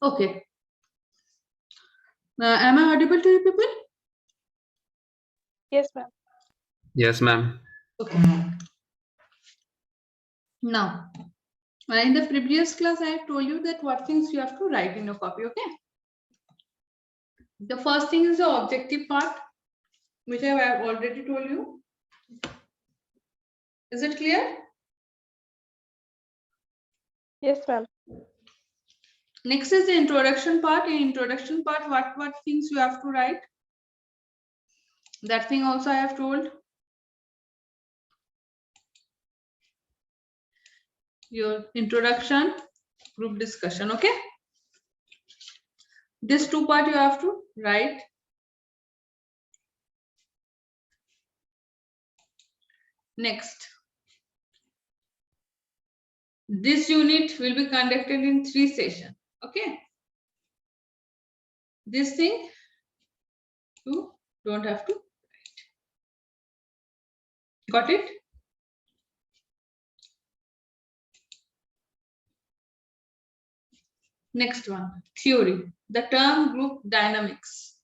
Okay. Am I audible to you people? Yes, ma'am. Yes, ma'am. Okay. Now, in the previous class, I have told you that what things you have to write in your copy, okay? The first thing is the objective part, which I have already told you. Is it clear? Yes, ma'am. Next is the introduction part. In introduction part, what things you have to write? That thing also I have told. Your introduction, group discussion, okay? This two part you have to write. Next. This unit will be conducted in 3 sessions, okay? This thing you don't have to write. Got it? Next one, theory. The term group dynamics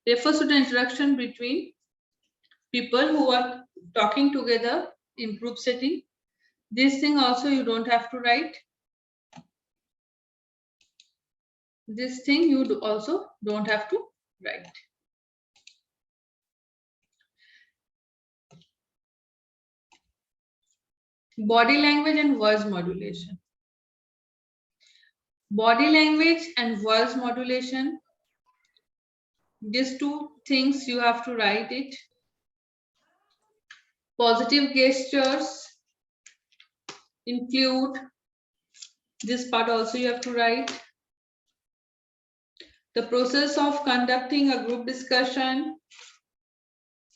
refers to the interaction between people who are talking together in group setting. This thing also you don't have to write. This thing you also don't have to write. Body language and voice modulation. Body language and voice modulation. These two things you have to write it. Positive gestures include, this part also you have to write. The process of conducting a group discussion,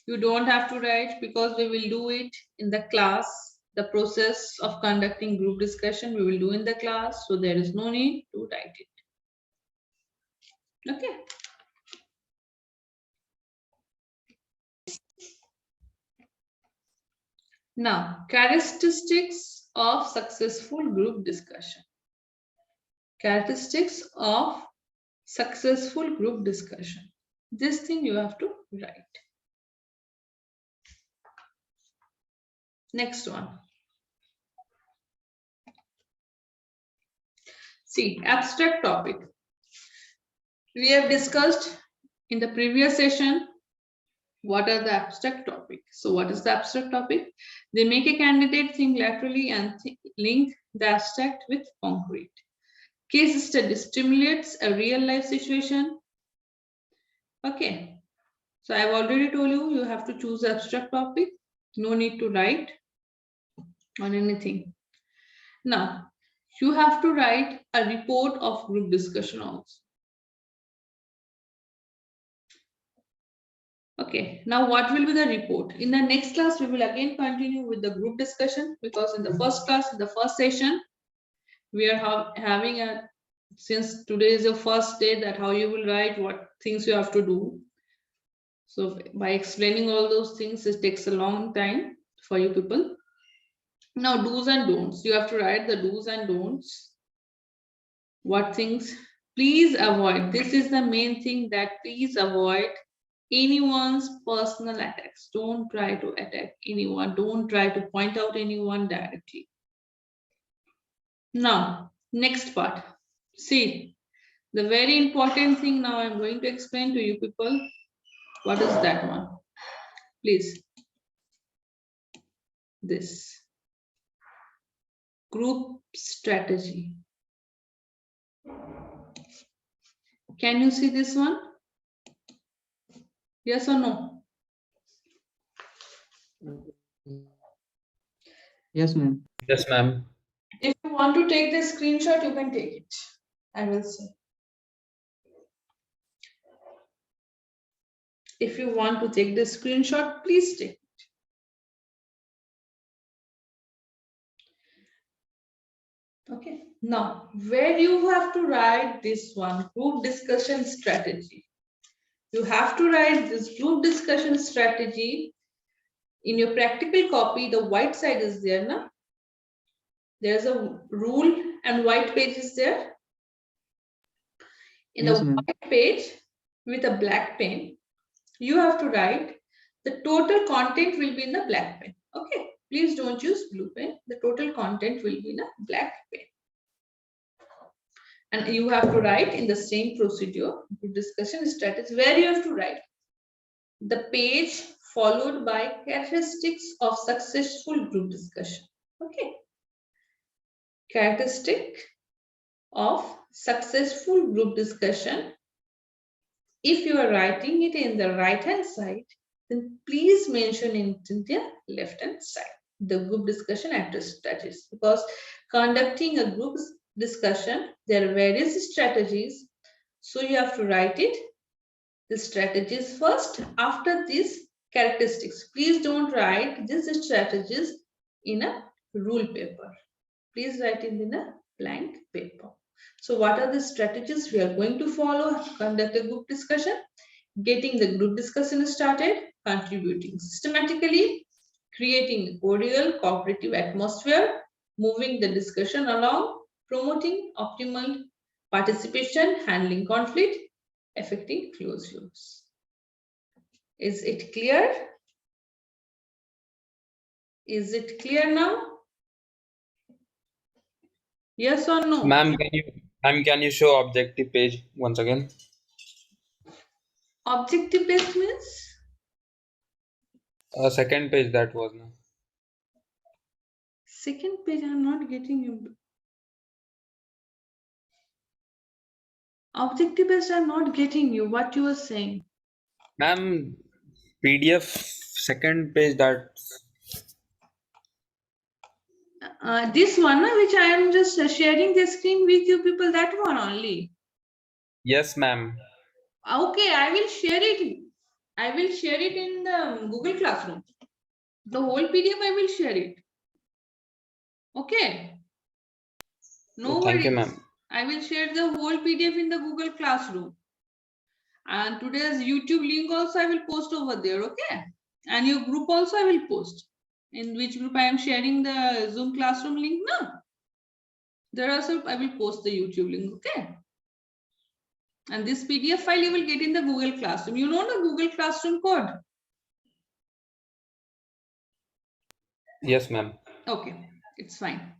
you don't have to write because we will do it in the class. The process of conducting group discussion we will do in the class, so there is no need to write it. Okay. Now, characteristics of successful group discussion. Characteristics of successful group discussion. This thing you have to write. Next one. See, abstract topic. We have discussed in the previous session what are the abstract topics. So what is the abstract topic? They make a candidate think laterally and link the abstract with concrete. Case study stimulates a real life situation. Okay. So I've already told you, you have to choose abstract topic. No need to write on anything. Now, you have to write a report of group discussion also. Okay, now what will be the report? In the next class, we will again continue with the group discussion, because in the first class, in the first session, we are having a, since today is the first day, that how you will write, what things you have to do. So by explaining all those things, it takes a long time for you people. Now, do's and don'ts. You have to write the do's and don'ts. What things please avoid. This is the main thing, that please avoid anyone's personal attacks. Don't try to attack anyone. Don't try to point out anyone directly. Now, next part. See, the very important thing now I'm going to explain to you people. What is that one? Please. This. Group strategy. Can you see this one? Yes or no? Yes, ma'am. Yes, ma'am. If you want to take the screenshot, you can take it. I will see. If you want to take the screenshot, please take it. Okay. Now, where you have to write this one, group discussion strategy. You have to write this group discussion strategy in your practical copy. The white side is there, na? There's a rule and white page is there. In Yes, the ma'am. white page with a black pen, you have to write the total content will be in the black pen. Okay, please don't use blue pen. The total content will be in a black pen. And you have to write in the same procedure, group discussion strategy, where you have to write the page followed by characteristics of successful group discussion. Okay. Characteristic of successful group discussion. If you are writing it in the right hand side, then please mention it in the left hand side, the group discussion strategies, because conducting a group discussion, there are various strategies. So you have to write it, the strategies first, after these characteristics. Please don't write these strategies in a rule paper. Please write it in a blank paper. So what are the strategies we are going to follow? Conduct a group discussion, getting the group discussion started, contributing systematically, creating a cordial cooperative atmosphere, moving the discussion along, promoting optimal participation, handling conflict, effecting closed loops. Is it clear? Is it clear now? Yes or no? Ma'am, can you show objective page once again? Objective based means? Second page that was now. Second page, I'm not getting you. Objective based, I'm not getting you. What you are saying? Ma'am, PDF second page that. This one, which I am just sharing the screen with you people, that one only. Yes, ma'am. Okay, I will share it. I will share it in the Google Classroom. The whole PDF, I will share it. Okay. No Thank you, worries. ma'am. I will share the whole PDF in the Google Classroom. And today's YouTube link also I will post over there. Okay. And your group also I will post. In which group I am sharing the Zoom Classroom link now. There also I will post the YouTube link. Okay. And this PDF file you will get in the Google Classroom. You know the Google Classroom code? Yes, ma'am. Okay, it's fine.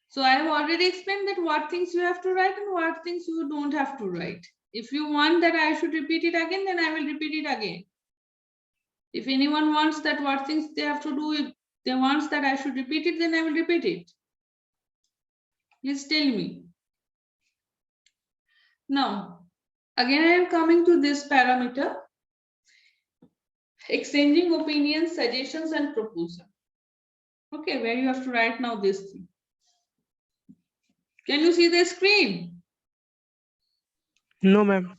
So I have already explained that what things you have to write and what things you don't have to write. If you want that I should repeat it again, then I will repeat it again. If anyone wants that what things they have to do, if they want that I should repeat it, then I will repeat it. Please tell me. Now, again I am coming to this parameter. Exchanging opinions, suggestions and proposal. Okay, where you have to write now this thing. Can you see the screen? No, ma'am.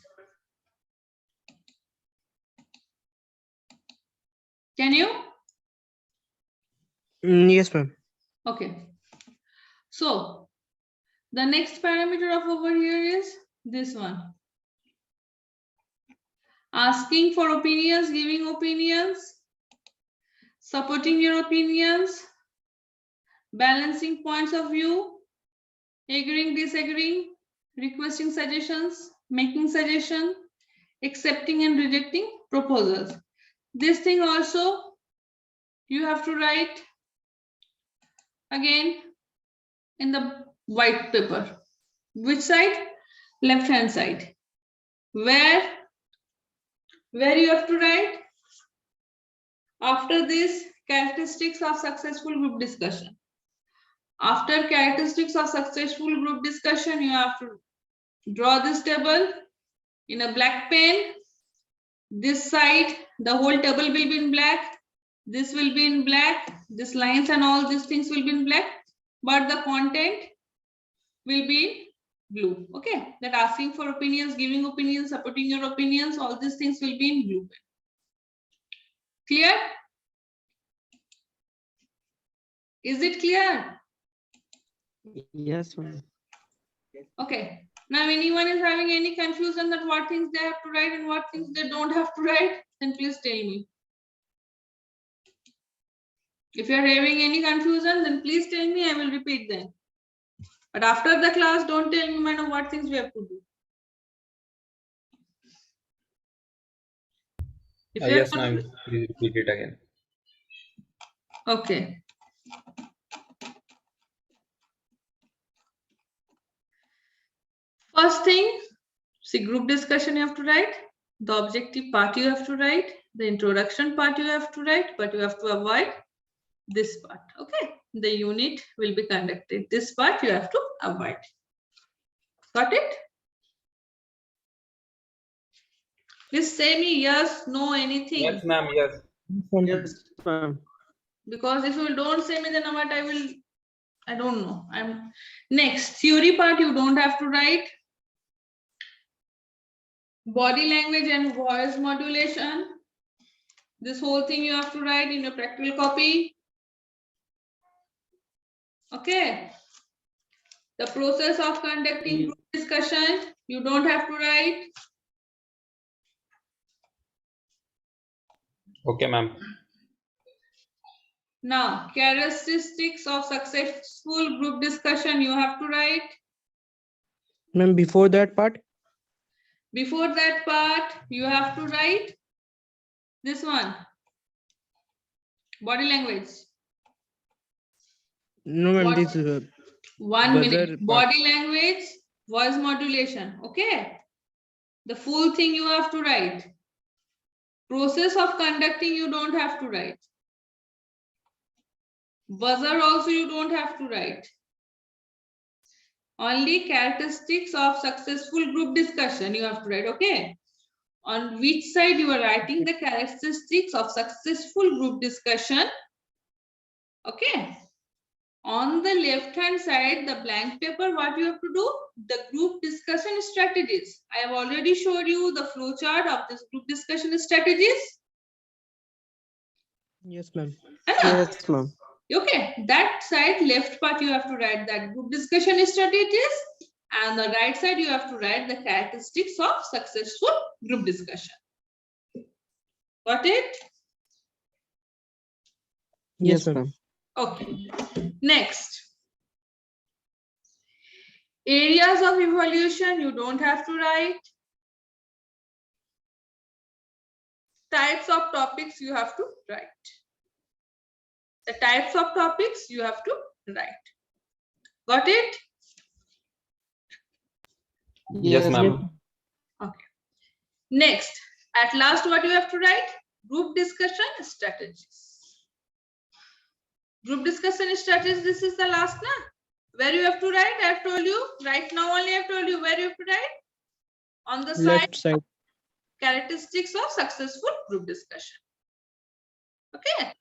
Can you? Yes, ma'am. Okay. So the next parameter of over here is this one. Asking for opinions, giving opinions, supporting your opinions, balancing points of view, agreeing, disagreeing, requesting suggestions, making suggestion, accepting and rejecting proposals. This thing also you have to write again in the white paper. Which side? Left hand side. Where you have to write after this characteristics of successful group discussion. After characteristics of successful group discussion, you have to draw this table in a black pen. This side, the whole table will be in black. This will be in black. These lines and all these things will be in black, but the content will be blue. Okay, that asking for opinions, giving opinions, supporting your opinions, all these things will be in blue. Clear? Is it clear? Yes, ma'am. Okay. Now, anyone is having any confusion that what things they have to write and what things they don't have to write, then please tell me. If you are having any confusion, then please tell me, I will repeat them. But after the class, don't tell me, madam, what things we have to do. If you Yes, are ma'am. Please repeat it again. okay. First thing, see, group discussion you have to write, the objective part you have to write, the introduction part you have to write, but you have to avoid this part. Okay, the unit will be conducted. This part you have to avoid. Got it? Please say me yes, no, anything. Yes, ma'am. Yes. Yes, ma'am. Because if you don't say me, then what I don't know. Next, theory part you don't have to write. Body language and voice modulation. This whole thing you have to write in your practical copy. Okay. The process of conducting group discussion, you don't have to write. Okay, ma'am. Now, characteristics of successful group discussion, you have to write. Ma'am, before that part? Before that part, you have to write this one. Body language. No, ma'am, What? this 1 buzzer minute. part. Body language, voice modulation. Okay. The full thing you have to write. Process of conducting, you don't have to write. Buzzer also you don't have to write. Only characteristics of successful group discussion you have to write. Okay. On which side you are writing the characteristics of successful group discussion. Okay. On the left hand side, the blank paper, what you have to do? The group discussion strategies. I have already showed you the flow chart of this group discussion strategies. Yes, ma'am. Yes, ma'am. Okay, that side left part you have to write that group discussion strategies, and the right side you have to write the characteristics of successful group discussion. Got it? Yes, ma'am. Okay. Next. Areas of evaluation you don't have to write. Types of topics you have to write. The types of topics you have to write. Got it? Yes, ma'am. Okay. Next, at last, what you have to write? Group discussion strategies. Group discussion strategies, this is the last, na? Where you have to write? I have told you. Right now only I have told you where you have to write. On the Left side. Characteristics of successful group discussion. Okay.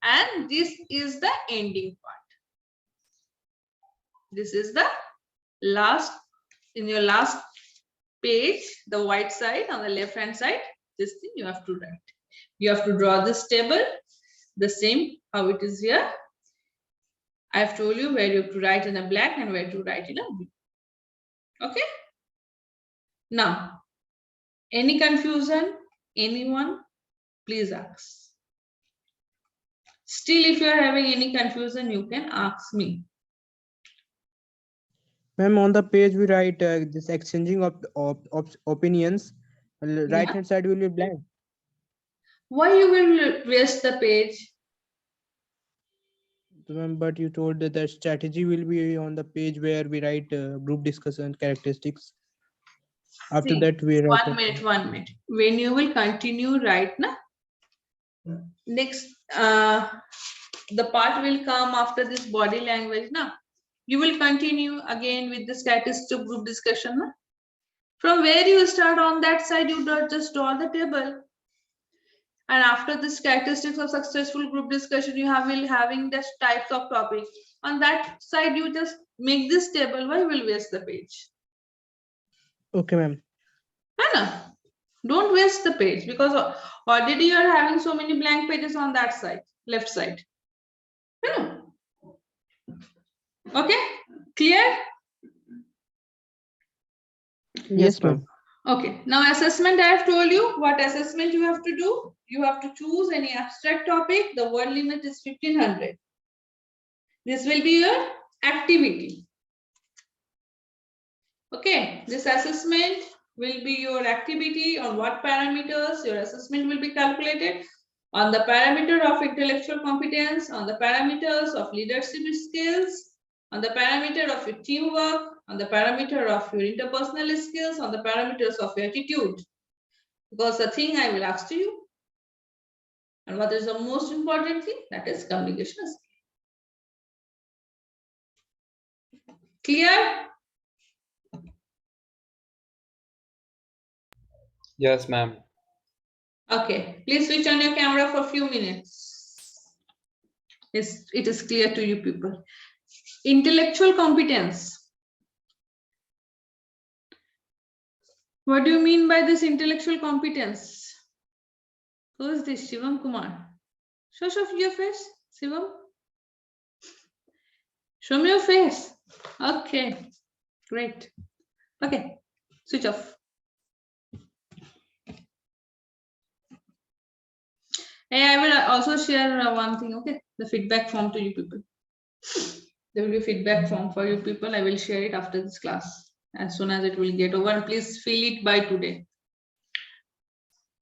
And this is the ending part. This is the last, in your last page, the white side on the left hand side, this thing you have to write. You have to draw this table, the same how it is here. I have told you where you have to write in a black and where to write in a blue. Okay. Now, any confusion, anyone, please ask. Still, if you are having any confusion, you can ask me. Ma'am, on the page we write this exchanging of opinions. Right hand side will be blank. Why you will waste the page? Ma'am, but you told that the strategy will be on the page where we write group discussion characteristics. After See, that we write. 1 minute. When you will continue right now, next the part will come after this body language now. You will continue again with the statistical group discussion now. From where you start on that side, you just draw the table. And after this characteristics of successful group discussion, you will having the types of topics. On that side, you just make this table. Why will waste the page? Okay, ma'am. Anna, don't waste the page because already you are having so many blank pages on that side, left side. Okay, clear? Yes, ma'am. Okay, now assessment, I have told you what assessment you have to do. You have to choose any abstract topic. The word limit is 1500. This will be your activity. Okay, this assessment will be your activity, on what parameters your assessment will be calculated, on the parameter of intellectual competence, on the parameters of leadership skills, on the parameter of your teamwork, on the parameter of your interpersonal skills, on the parameters of your attitude. Because the thing I will ask to you, and what is the most important thing, that is communication skill. Clear? Yes, ma'am. Okay, please switch on your camera for a few minutes. Yes, it is clear to you people. Intellectual competence. What do you mean by this intellectual competence? Who is this? Shivam Kumar. Show your face, Shivam. Show me your face. Okay, great. Okay, switch off. Hey, I will also share one thing, okay? The feedback form to you people. There will be a feedback form for you people. I will share it after this class as soon as it will get over. And please fill it by today.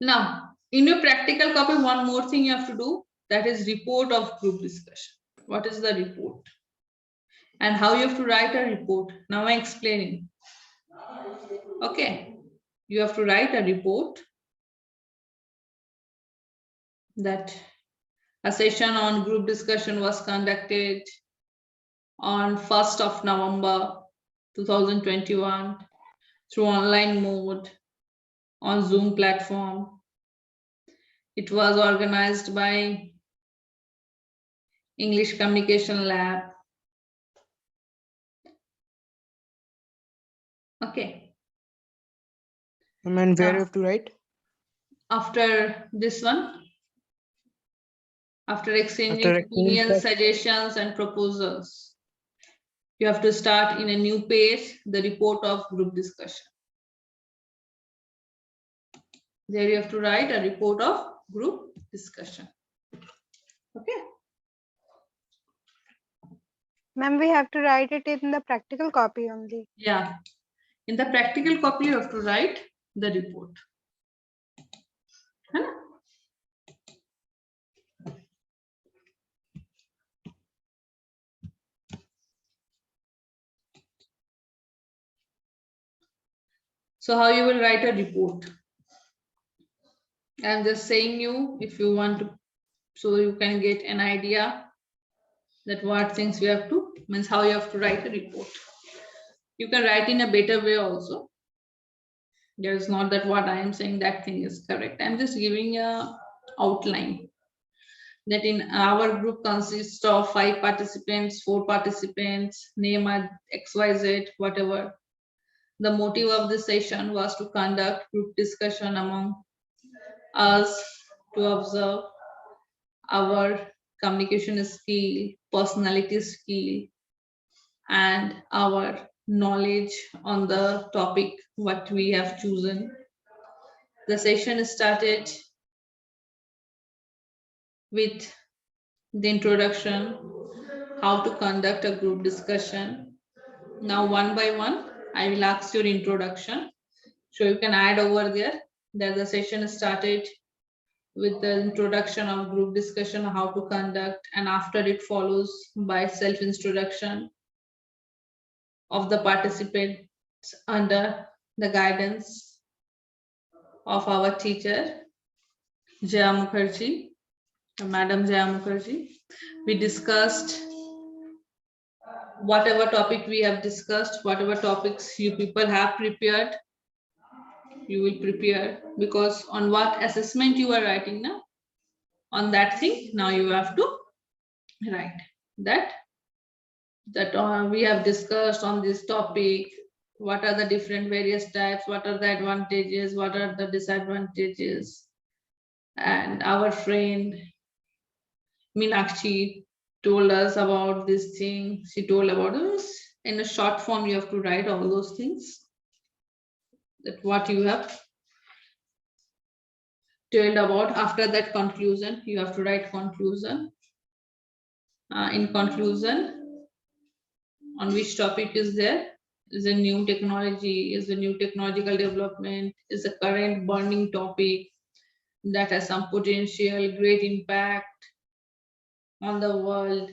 Now, in your practical copy, one more thing you have to do, that is report of group discussion. What is the report? And how you have to write a report. Now I'm explaining. Okay, you have to write a report that a session on group discussion was conducted on 1st of November 2021 through online mode on Zoom platform. It was organized by English Communication Lab. Okay. And where Now, you have to write? after this one, after exchanging After exchanging opinions, suggestions, and proposals, you have to start in a new page, the report of group discussion. There you have to write a report of group discussion. Okay. Ma'am, we have to write it in the practical copy only. Yeah. In the practical copy, you have to write the report. Huh? So how you will write a report? I'm just saying you, if you want to, so you can get an idea that what things you have to, means how you have to write a report. You can write in a better way also. There is not that what I am saying that thing is correct. I'm just giving a outline that in our group consists of 5 participants, 4 participants, name are XYZ, whatever. The motive of the session was to conduct group discussion among us to observe our communication skill, personality skill, and our knowledge on the topic what we have chosen. The session started with the introduction, how to conduct a group discussion. Now one by one, I will ask your introduction. So you can add over there that the session started with the introduction of group discussion, how to conduct, and after it follows by self-introduction of the participants under the guidance of our teacher, Jaya Mukherjee, Madam Jaya Mukherjee. We discussed whatever topic we have discussed, whatever topics you people have prepared, you will prepare, because on what assessment you are writing now, on that thing, now you have to write that we have discussed on this topic, what are the different various types, what are the advantages, what are the disadvantages, and our friend Meenakshi told us about this thing, she told about this. In a short form, you have to write all those things, that what you have told about. After that conclusion, you have to write conclusion. In conclusion, on which topic is there, is a new technology, is a new technological development, is a current burning topic that has some potential great impact on the world.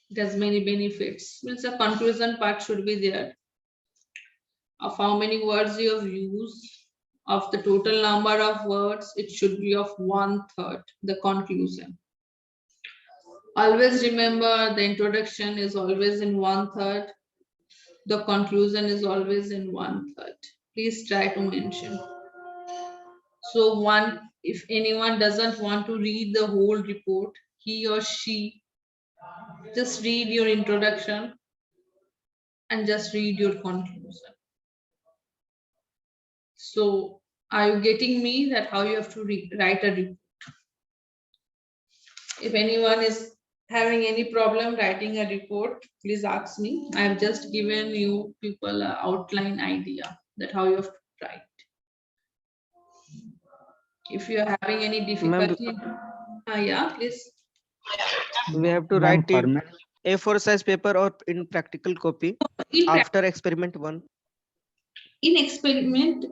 It has many benefits. Means the conclusion part should be there of how many words you have used. Of the total number of words, it should be of 1/3, the conclusion. Always remember the introduction is always in 1/3. The conclusion is always in 1/3. Please try to mention. So if anyone doesn't want to read the whole report, he or she just read your introduction and just read your conclusion. So are you getting me that how you have to write a report? If anyone is having any problem writing a report, please ask me. I have just given you people an outline idea that how you have to write. If you are having any difficulty, yeah, please. We have to Ma'am, write it A4 size paper or in practical copy after experiment 1. In experiment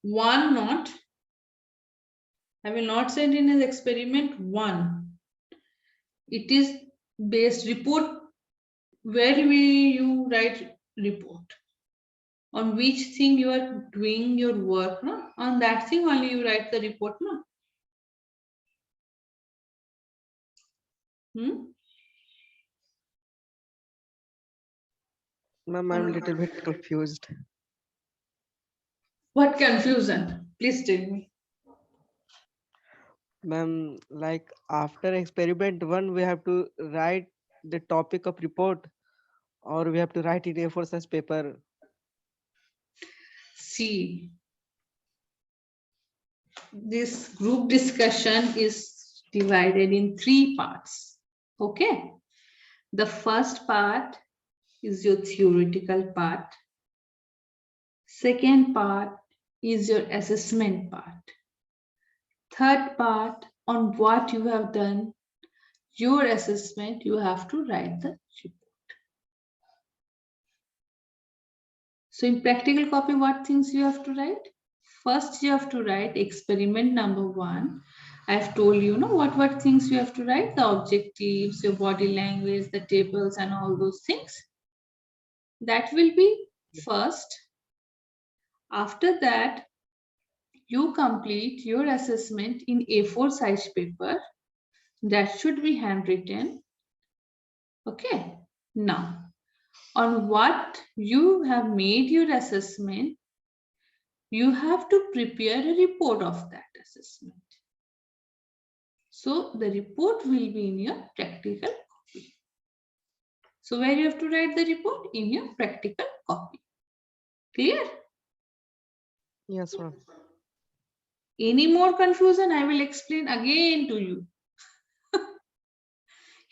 1, not. I will not send in as experiment 1. It is based report. Where will you write report? On which thing you are doing your work, no? On that thing only you write the report, no? Ma'am, I'm a little bit confused. What confusion? Please tell me. Ma'am, like after experiment 1, we have to write the topic of report, or we have to write in A4 size paper. See, this group discussion is divided in 3 parts. Okay. The first part is your theoretical part. Second part is your assessment part. Third part, on what you have done, your assessment, you have to write the report. So in practical copy, what things you have to write? First, you have to write experiment number 1. I've told you, what things you have to write, the objectives, your body language, the tables and all those things. That will be first. After that, you complete your assessment in A4 size paper. That should be handwritten. Okay. Now, on what you have made your assessment, you have to prepare a report of that assessment. So the report will be in your practical copy. So where you have to write the report? In your practical copy. Clear? Yes, ma'am. Any more confusion? I will explain again to you.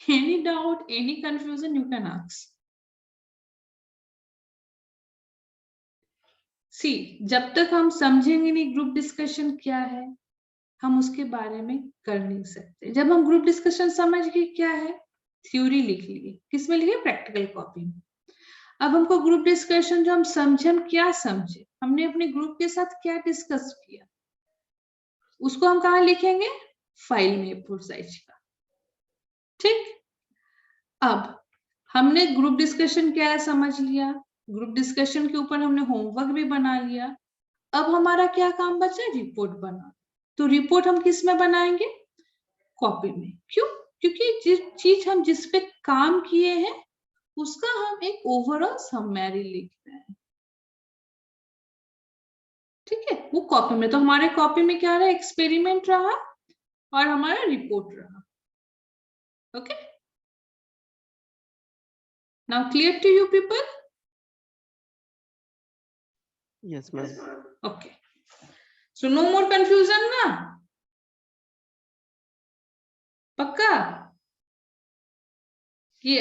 Any doubt, any confusion, you can ask. See, जब तक हम समझेंगे नहीं group discussion क्या है, हम उसके बारे में कर नहीं सकते. जब हम ग्रुप डिस्कशन समझ गए क्या है, थ्योरी लिख लिए. किसमें लिखे? प्रैक्टिकल कॉपी में. अब हमको ग्रुप डिस्कशन जो हम समझे, हम क्या समझे, हमने अपने ग्रुप के साथ क्या डिस्कस किया, उसको हम कहाँ लिखेंगे? फाइल में A4 साइज का. ठीक. अब हमने ग्रुप डिस्कशन क्या है समझ लिया, ग्रुप डिस्कशन के ऊपर हमने होमवर्क भी बना लिया. अब हमारा क्या काम बचा? रिपोर्ट बना. तो रिपोर्ट हम किस में बनाएंगे? कॉपी में. क्यों? क्योंकि जिस चीज हम जिस पे काम किए हैं उसका हम एक ओवरऑल समरी लिख रहे हैं. ठीक है. वो कॉपी में, तो हमारे कॉपी में क्या रहा? एक्सपेरिमेंट रहा और हमारा रिपोर्ट रहा. Okay. Now clear to you people? Yes, ma'am. Okay. So no more confusion ना? पक्का? कि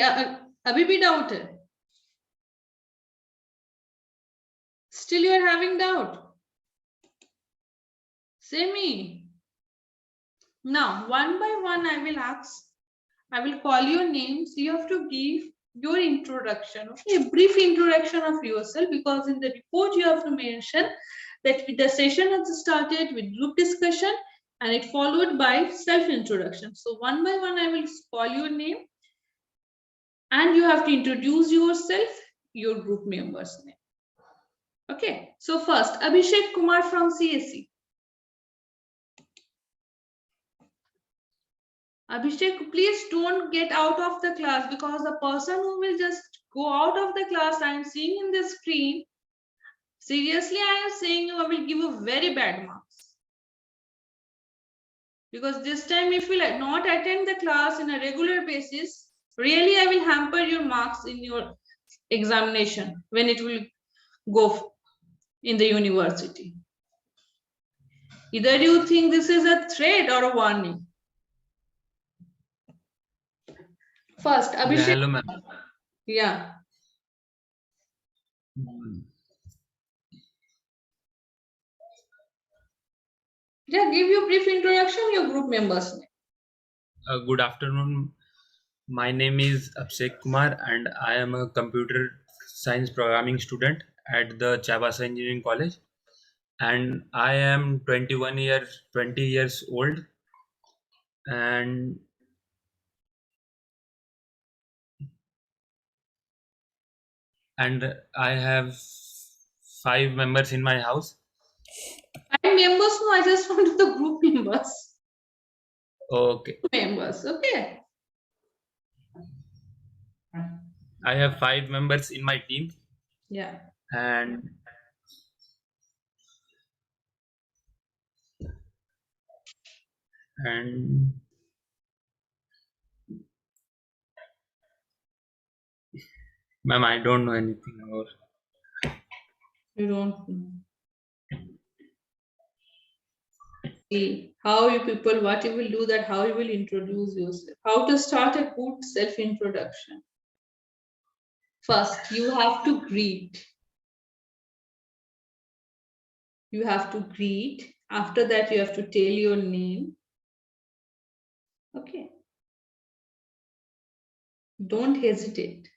अभी भी डाउट है? Still you are having doubt? Say me. Now, one by one I will ask. I will call your names. You have to give your introduction, okay, a brief introduction of yourself, because in the report you have to mention that the session has started with group discussion and it followed by self-introduction. So one by one I will call your name and you have to introduce yourself, your group members' name. Okay, so first Abhishek Kumar from CSE. Abhishek, please don't get out of the class, because the person who will just go out of the class I am seeing in the screen, seriously I am saying I will give you very bad marks. Because this time if you will not attend the class in a regular basis, really I will hamper your marks in your examination when it will go in the university. Either you think this is a threat or a warning. First, Yeah, Abhishek. hello, ma'am. Yeah. Yeah, give you brief introduction, your group members' name. Good afternoon. My name is Abhishek Kumar, and I am a computer science programming student at the Chabasa Engineering College. And I am 20 years old, and I have 5 members in my house. 5 members, no, I just wanted the group members. Okay, Members, okay. I have 5 members in my team, Yeah. and ma'am, I don't know anything about. You don't know. See how you people, what you will do, that how you will introduce yourself, how to start a good self-introduction. First, you have to greet. You have to greet. After that, you have to tell your name. Okay. Don't hesitate.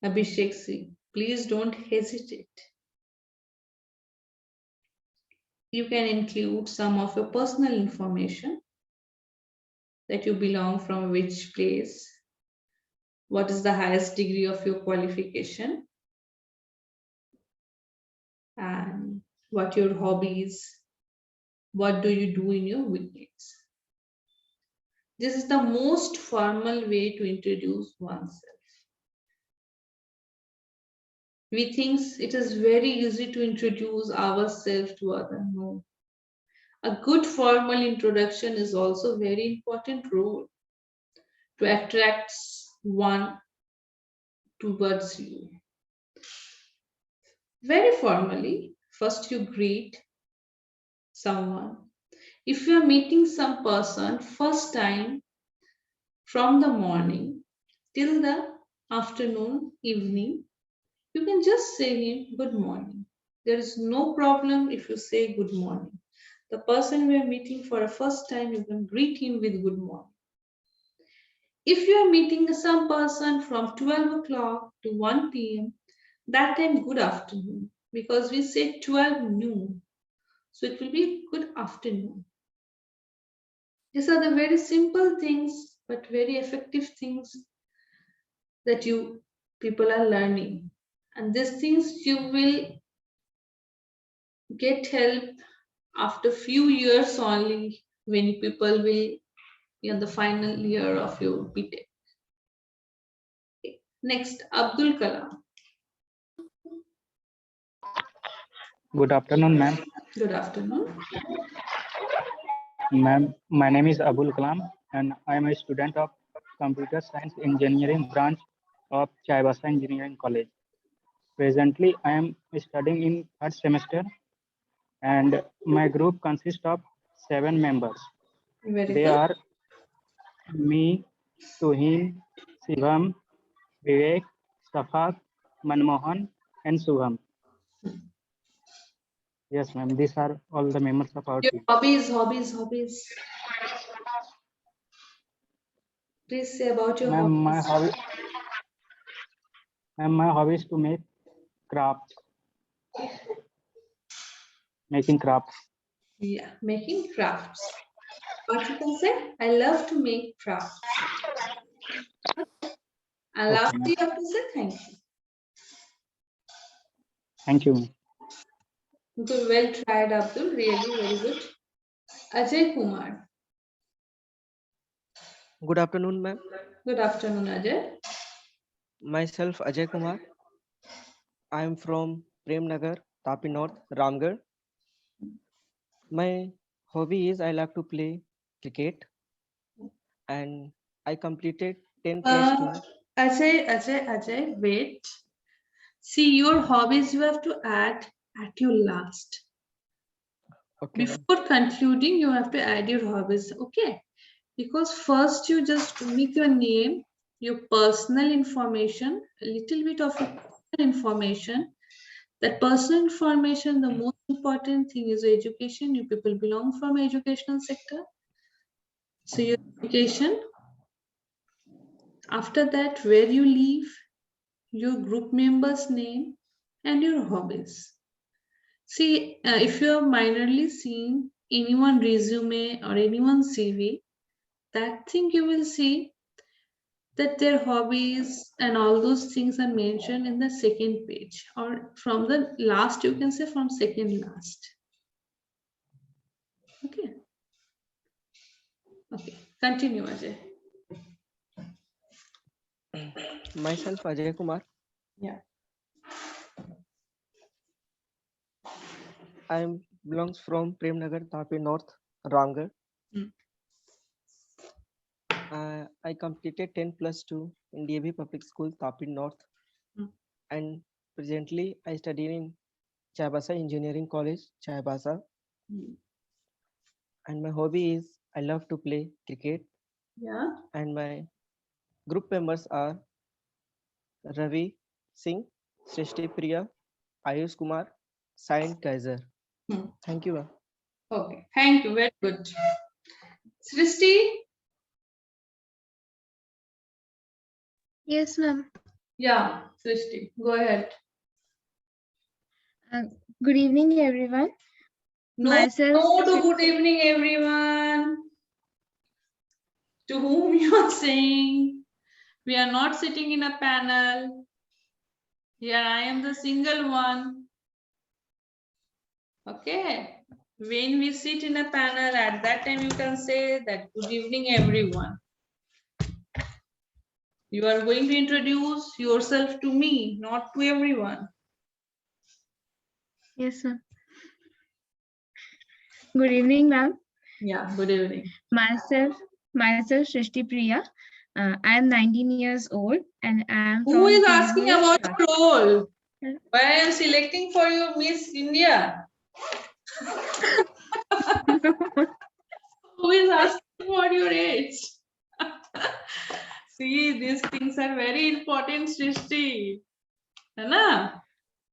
Abhishek, see, please don't hesitate. You can include some of your personal information, that you belong from which place, what is the highest degree of your qualification, and what your hobbies, what do you do in your weekends. This is the most formal way to introduce oneself. We think it is very easy to introduce ourselves to others. No. A good formal introduction is also a very important role to attract one towards you. Very formally, first you greet someone. If you are meeting some person first time, from the morning till the afternoon, evening, you can just say him good morning. There is no problem if you say good morning. The person we are meeting for the first time, you can greet him with good morning. If you are meeting some person from 12 o'clock to 1 p.m., that time good afternoon, because we say 12 noon. So it will be good afternoon. These are the very simple things, but very effective things that you people are learning. And these things you will get help after few years only, when people will be in the final year of your BTech. Next, Abdul Kalam. Good afternoon, ma'am. Good afternoon. Ma'am, my name is Abul Kalam, and I am a student of Computer Science Engineering branch of Chaibasa Engineering College. Presently, I am studying in third semester, and my group consists of 7 members. Very They good. are me, Tuhin, Shivam, Vivek, Safak, Manmohan, and Subham. Yes, ma'am. These are all the members of our Your team. hobbies. Please say about your Ma'am, hobbies. And my hobby is to make crafts, making crafts. Yeah, making crafts. What you can say? I love to make crafts. And Okay, lastly, ma'am. you have to say thank you. Thank you. Good, well tried, Abdul. Really very good. Ajay Kumar. Good afternoon, ma'am. Good afternoon, Ajay. Myself Ajay Kumar. I am from Premnagar, Tapi North, Ramgarh. My hobby is I love to play cricket, and I completed 10 plus 2. Ajay, wait. See, your hobbies you have to add at your last. Okay, ma'am. Before concluding, you have to add your hobbies, okay? Because first you just make your name, your personal information, a little bit of your personal information. That personal information, the most important thing is education. You people belong from educational sector. So your education, after that, where you live, your group members' name, and your hobbies. See, if you have minorly seen anyone resume or anyone's CV, that thing you will see that their hobbies and all those things are mentioned in the second page, or from the last, you can say from second last. Okay. Okay. Continue, Ajay. Myself Ajay Kumar. Yeah. I am belongs from Premnagar, Tapi North, Ramgarh. Hmm. I completed 10 plus 2 in DAV Public School, Tapi North. Hmm. And presently I study in Chaibasa Engineering College, Chaibasa. Hmm. And my hobby is I love to play cricket. Yeah. And my group members are Ravi Singh, Srishti Priya, Ayush Kumar, Saint Kaiser. Hmm. Thank you, ma'am. Okay. Thank you. Very good. Srishti? Yes, ma'am. Yeah, Srishti, go ahead. Good evening, everyone. No, Myself, no, good evening, everyone. To whom you are saying? We are not sitting in a panel. Here I am the single one. Okay. When we sit in a panel, at that time you can say that good evening, everyone. You are going to introduce yourself to me, not to everyone. yes, ma'am. Good evening, ma'am. Yeah, good evening. Myself, Srishti Priya. I am 19 years old and I am Who from is asking Tirupur, about Raj- your role? Why I am selecting for you Miss India? Who is asking for your age? See, these things are very important, Srishti. Hai?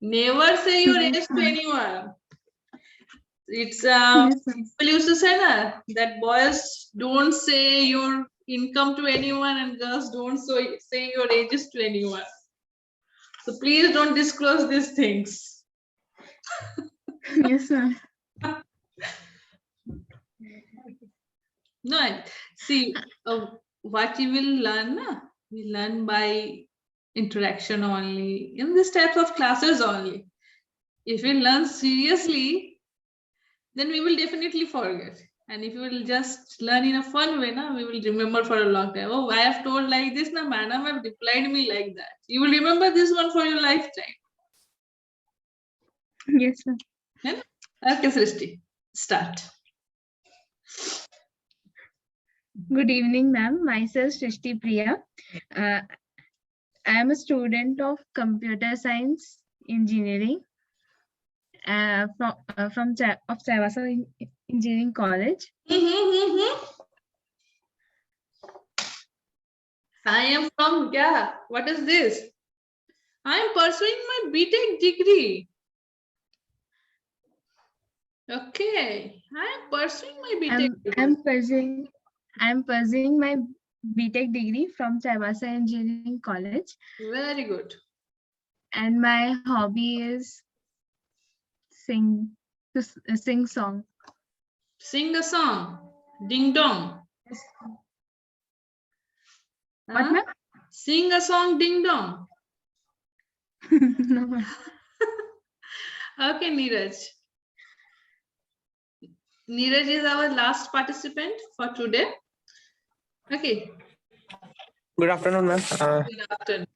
Never say your Yes, age to ma'am. anyone. It's Yes, ma'am. people used to say that boys don't say your income to anyone and girls don't say your ages to anyone. So please don't disclose these things. Yes, ma'am. No, see, what you will learn, we learn by interaction only, in this types of classes only. If we learn seriously, then we will definitely forget. And if you will just learn in a fun way, we will remember for a long time. Oh, I have told like this, madam have replied me like that. You will remember this one for your lifetime. Yes, ma'am. Okay, Srishti, start. Good evening, ma'am. Myself, Srishti Priya. I am a student of Computer Science Engineering from Chaibasa Engineering College. I am from, what is this? I am pursuing my BTech degree. Okay, I am pursuing my BTech degree. I'm pursuing my BTech degree from Chaibasa Engineering College. Very good. And my hobby is sing song. Sing a song. Ding dong. What, Huh? ma'am? Sing a song, ding dong. No, ma'am. Okay, Neeraj. Neeraj is our last participant for today. Okay. Good afternoon, ma'am. Good afternoon.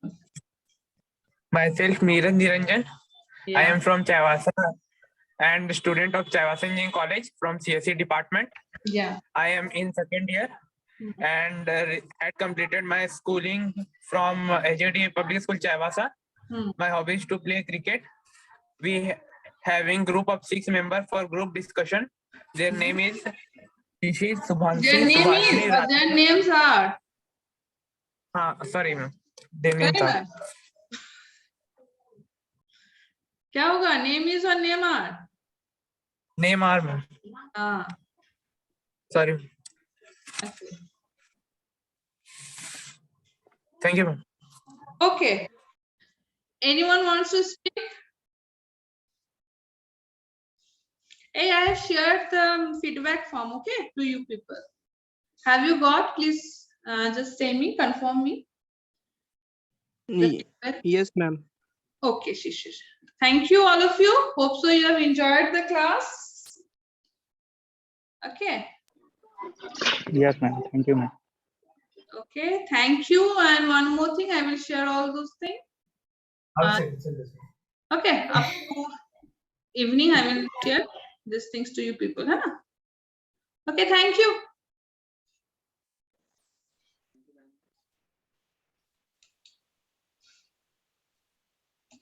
Myself, Neeraj Niranjan. I Yeah. am from Chaivasa and student of Chaivasa Engineering College from CSE department. Yeah. I am in second year and had completed my schooling from HAD Public School Chaivasa. My hobby is to play cricket. We having group of 6 members for group discussion. Their name is Shishi, Subhanshi, Their name is, Subhashini, or their names are. sorry, ma'am. Their names Correct, are. ma'am? क्या होगा? Name is or name are? Name are, ma'am. Ah. Sorry. Okay. Thank you, ma'am. Okay. Anyone wants to speak? Hey, I have shared the feedback form, okay, to you people. Have you got? Please just say me, confirm me. The feedback. Yes, ma'am. Okay, Shishir. Thank you, all of you. Hope so you have enjoyed the class. Okay. Yes, ma'am. Thank you, ma'am. Okay, thank you. And one more thing, I will share all those things. Okay, up to evening, I will share these things to you people. Huh? Okay, thank you.